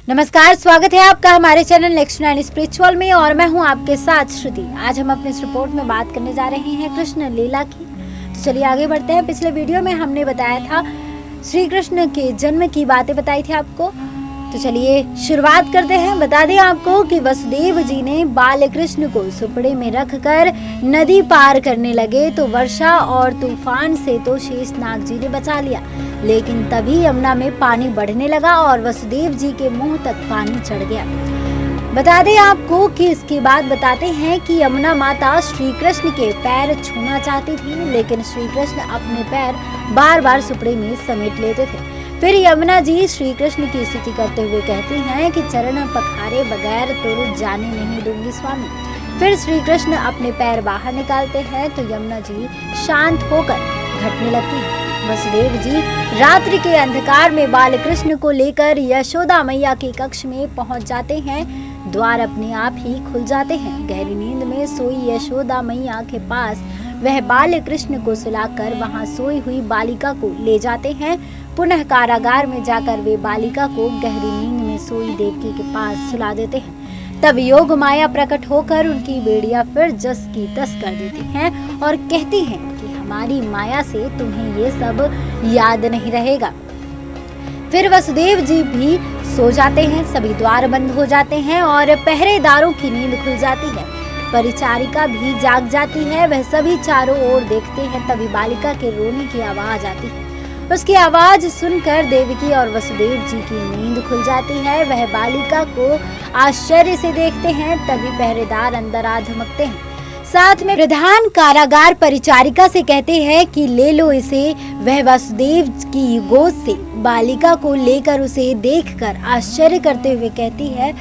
नमस्कार, स्वागत है आपका हमारे चैनल नेक्स्ट 9 स्पिरिचुअल में और मैं हूं आपके साथ श्रुति। आज हम अपने इस रिपोर्ट में बात करने जा रहे हैं कृष्ण लीला की। तो चलिए आगे बढ़ते हैं। पिछले वीडियो में हमने बताया था श्री कृष्ण के जन्म की बातें बताई थी आपको। तो चलिए शुरुआत करते हैं। बता दें आपको कि वसुदेव जी ने बाल कृष्ण को सुपड़े में रखकर नदी पार करने लगे तो वर्षा और तूफान से तो शेषनाग जी ने बचा लिया, लेकिन तभी यमुना में पानी बढ़ने लगा और वसुदेव जी के मुंह तक पानी चढ़ गया। बता दें आपको कि इसके बाद बताते हैं कि यमुना माता श्री कृष्ण के पैर छूना चाहती थी, लेकिन श्री कृष्ण अपने पैर बार बार सुपड़े में समेट लेते थे। फिर यमुना जी श्री कृष्ण की स्तुति करते हुए कहती हैं कि चरण पखारे बगैर तो जाने नहीं दूंगी स्वामी। फिर श्री कृष्ण अपने पैर बाहर निकालते हैं तो यमुना जी शांत होकर घटने लगती है। वसुदेव जी रात्रि के अंधकार में बाल कृष्ण को लेकर यशोदा मैया के कक्ष में पहुंच जाते हैं। द्वार अपने आप ही खुल जाते हैं। गहरी नींद में सोई यशोदा मैया के पास वह बाल कृष्ण को सुलाकर वहां सोई हुई बालिका को ले जाते हैं। पुनः कारागार में जाकर वे बालिका को गहरी नींद में सोई देवकी के पास सुला देते हैं। तब योग माया प्रकट होकर उनकी बेड़ियां फिर जस की तस कर देती हैं और कहती हैं कि हमारी माया से तुम्हें ये सब याद नहीं रहेगा। फिर वसुदेव जी भी सो जाते हैं। सभी द्वार बंद हो जाते हैं और पहरेदारों की नींद खुल जाती है। परिचारिका भी जाग जाती है। वह सभी चारों ओर देखते हैं। तभी बालिका के रोने की आवाज आती है। उसकी आवाज सुनकर देवकी और वसुदेव जी की नींद खुल जाती है। वह बालिका को आश्चर्य से देखते हैं। तभी पहरेदार अंदर आ धमकते हैं। साथ में प्रधान कारागार परिचारिका से कहते हैं कि ले लो इसे। वह वसुदेव की गोद से बालिका को लेकर उसे देखकर आश्चर्य करते हुए कहती है,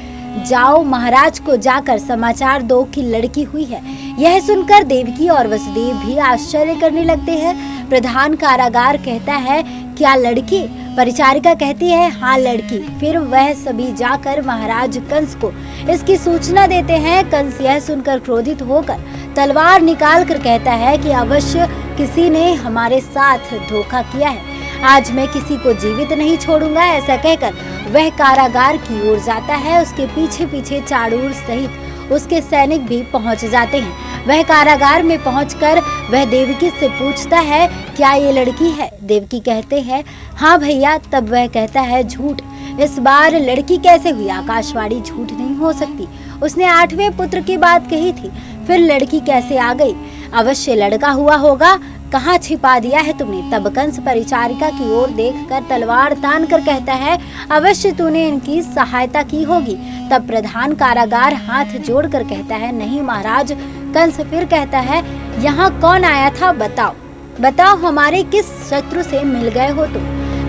जाओ महाराज को जाकर समाचार दो कि लड़की हुई है। यह सुनकर देवकी और वसुदेव भी आश्चर्य करने लगते हैं। प्रधान कारागार कहता है, क्या लड़की? परिचारिका कहती है, हाँ लड़की। फिर वह सभी जाकर महाराज कंस को इसकी सूचना देते हैं। कंस यह सुनकर क्रोधित होकर तलवार निकाल कर कहता है कि अवश्य किसी ने हमारे साथ धोखा किया है। आज मैं किसी को जीवित नहीं छोड़ूंगा। ऐसा कहकर वह कारागार की ओर जाता है। उसके पीछे पीछे चाड़ूर सहित उसके सैनिक भी पहुंच जाते हैं। वह कारागार में पहुंचकर वह देवकी से पूछता है, क्या ये लड़की है? देवकी कहते हैं, हाँ भैया। तब वह कहता है, झूठ। इस बार लड़की कैसे हुई? आकाशवाणी झूठ नहीं हो सकती। उसने 8वें पुत्र की बात कही थी। फिर लड़की कैसे आ गई? अवश्य लड़का हुआ होगा। कहाँ छिपा दिया है तुमने? तब कंस परिचारिका की ओर देखकर तलवार तान कर कहता है, अवश्य तूने इनकी सहायता की होगी। तब प्रधान कारागार हाथ जोड़कर कहता है, नहीं महाराज। कंस फिर कहता है, यहाँ कौन आया था? बताओ बताओ, हमारे किस शत्रु से मिल गए हो तुम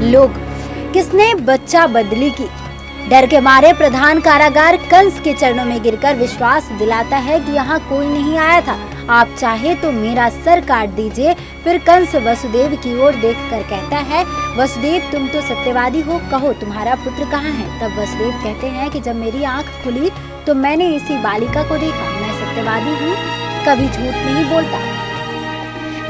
लोग? किसने बच्चा बदली की? डर के मारे प्रधान कारागार कंस के चरणों में गिरकर विश्वास दिलाता है कि यहाँ कोई नहीं आया था। आप चाहे तो मेरा सर काट दीजिए। फिर कंस वसुदेव की ओर देखकर कहता है, वसुदेव तुम तो सत्यवादी हो, कहो तुम्हारा पुत्र कहाँ है? तब वसुदेव कहते हैं कि जब मेरी आंख खुली तो मैंने इसी बालिका को देखा। मैं सत्यवादी हूँ, कभी झूठ नहीं बोलता।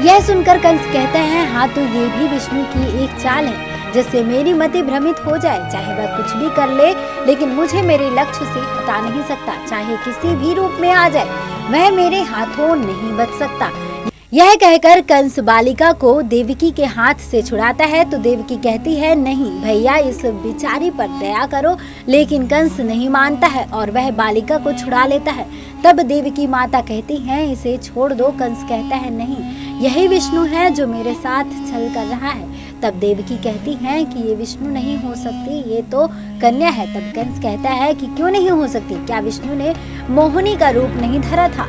यह सुनकर कंस कहते हैं, हाँ तो ये भी विष्णु की एक चाल है जिससे मेरी मति भ्रमित हो जाए। चाहे वह कुछ भी कर ले, लेकिन मुझे मेरे लक्ष्य से हटा नहीं सकता। चाहे किसी भी रूप में आ जाए, वह मेरे हाथों नहीं बच सकता। यह कहकर कंस बालिका को देवकी के हाथ से छुड़ाता है तो देवकी कहती है, नहीं भैया, इस बिचारी पर दया करो। लेकिन कंस नहीं मानता है और वह बालिका को छुड़ा लेता है। तब देवकी माता कहती हैं, इसे छोड़ दो। कंस कहता है, नहीं, यही विष्णु है जो मेरे साथ छल कर रहा है। तब देवकी कहती हैं कि ये विष्णु नहीं हो सकती, ये तो कन्या है। तब कंस कहता है कि क्यों नहीं हो सकती? क्या विष्णु ने मोहिनी का रूप नहीं धरा था?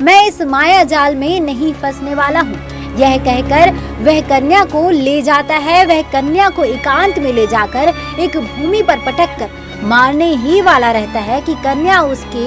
मैं इस माया जाल में नहीं फंसने वाला हूँ। यह कहकर वह कन्या को ले जाता है। वह कन्या को एकांत में ले जाकर एक भूमि पर पटक कर मारने ही वाला रहता है कि कन्या उसके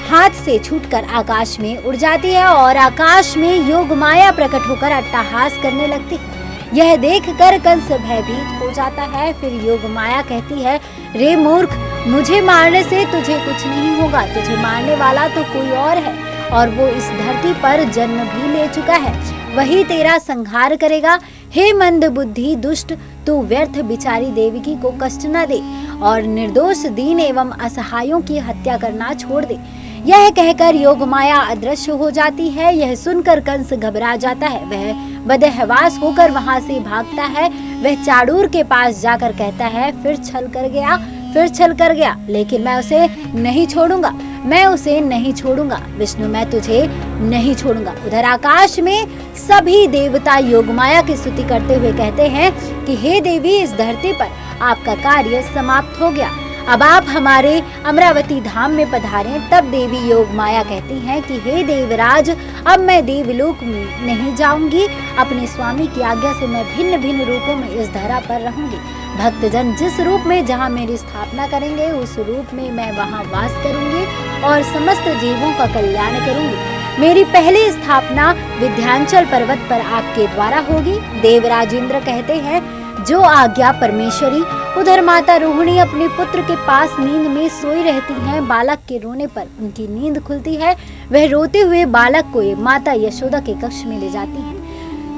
हाथ से छूटकर आकाश में उड़ जाती है और आकाश में योग माया प्रकट होकर अट्टहास करने लगती है। यह देखकर कंस भयभीत हो जाता है। फिर योग माया कहती है, रे मूर्ख, मुझे मारने से तुझे कुछ नहीं होगा। तुझे मारने वाला तो कोई और है और वो इस धरती पर जन्म भी ले चुका है। वही तेरा संहार करेगा। हे मंद बुद्धि दुष्ट, तू व्यर्थ बिचारी देवकी को कष्ट न दे और निर्दोष दीन एवं असहायों की हत्या करना छोड़ दे। यह कहकर योगमाया अदृश्य हो जाती है। यह सुनकर कंस घबरा जाता है। वह बदहवास होकर वहां से भागता है। वह चाडूर के पास जाकर कहता है, फिर छल कर गया, लेकिन मैं उसे नहीं छोड़ूंगा, मैं उसे नहीं छोड़ूंगा। विष्णु, मैं तुझे नहीं छोड़ूंगा। उधर आकाश में सभी देवता योगमाया की स्तुति करते हुए कहते हैं कि हे देवी, इस धरती पर आपका कार्य समाप्त हो गया, अब आप हमारे अमरावती धाम में पधारें। तब देवी योगमाया कहती हैं कि हे देवराज, अब मैं देवलोक में नहीं जाऊंगी। अपने स्वामी की आज्ञा से मैं भिन्न भिन्न रूपों में इस धरा पर रहूंगी। भक्तजन जिस रूप में जहाँ मेरी स्थापना करेंगे, उस रूप में मैं वहाँ वास करूंगी और समस्त जीवों का कल्याण करूंगी। मेरी पहली स्थापना विंध्याचल पर्वत पर आपके द्वारा होगी। देवराज इंद्र कहते हैं, जो आज्ञा परमेश्वरी। उधर माता रोहिणी अपने पुत्र के पास नींद में सोई रहती हैं। बालक के रोने पर उनकी नींद खुलती है। वह रोते हुए बालक को माता यशोदा के कक्ष में ले जाती हैं।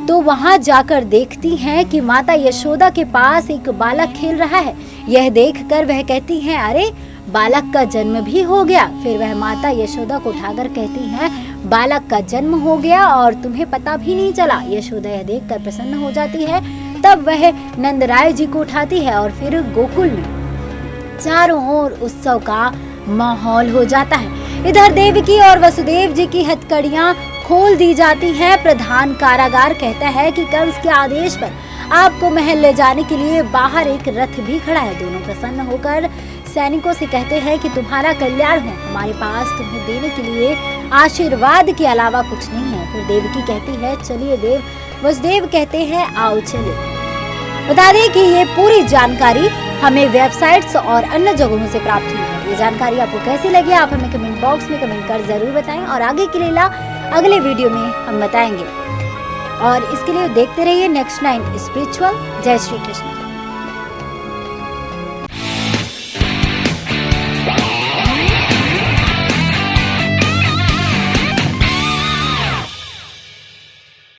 तो वहां जाकर देखती हैं कि माता यशोदा के पास एक बालक खेल रहा है। यह देखकर वह कहती हैं, अरे बालक का जन्म भी हो गया। फिर वह माता यशोदा को उठाकर कहती हैं, बालक का जन्म हो गया और तुम्हें पता भी नहीं चला। यशोदा यह देखकर प्रसन्न हो जाती है। तब वह नंदराय जी को उठाती है और फिर गोकुल में चारों ओर उत्सव का माहौल हो जाता है। इधर देवकी और वसुदेव जी की हथकड़ियां खोल दी जाती हैं। प्रधान कारागार कहता है कि कंस के आदेश पर आपको महल ले जाने के लिए बाहर एक रथ भी खड़ा है। दोनों प्रसन्न होकर सैनिकों से कहते हैं कि तुम्हारा कल्याण हो, हमारे पास तुम्हें देने के लिए आशीर्वाद के अलावा कुछ नहीं है। फिर देवकी कहती है, चलिए देव। वसुदेव कहते हैं, आओ चलिए। बता दें कि ये पूरी जानकारी हमें वेबसाइट्स और अन्य जगहों से प्राप्त हुई है। ये जानकारी आपको कैसी लगी, आप हमें कमेंट बॉक्स में कमेंट कर जरूर बताएं और आगे की लीला अगले वीडियो में हम बताएंगे। और इसके लिए देखते रहिए नेक्स्ट 9 स्पिरिचुअल। जय श्री कृष्ण।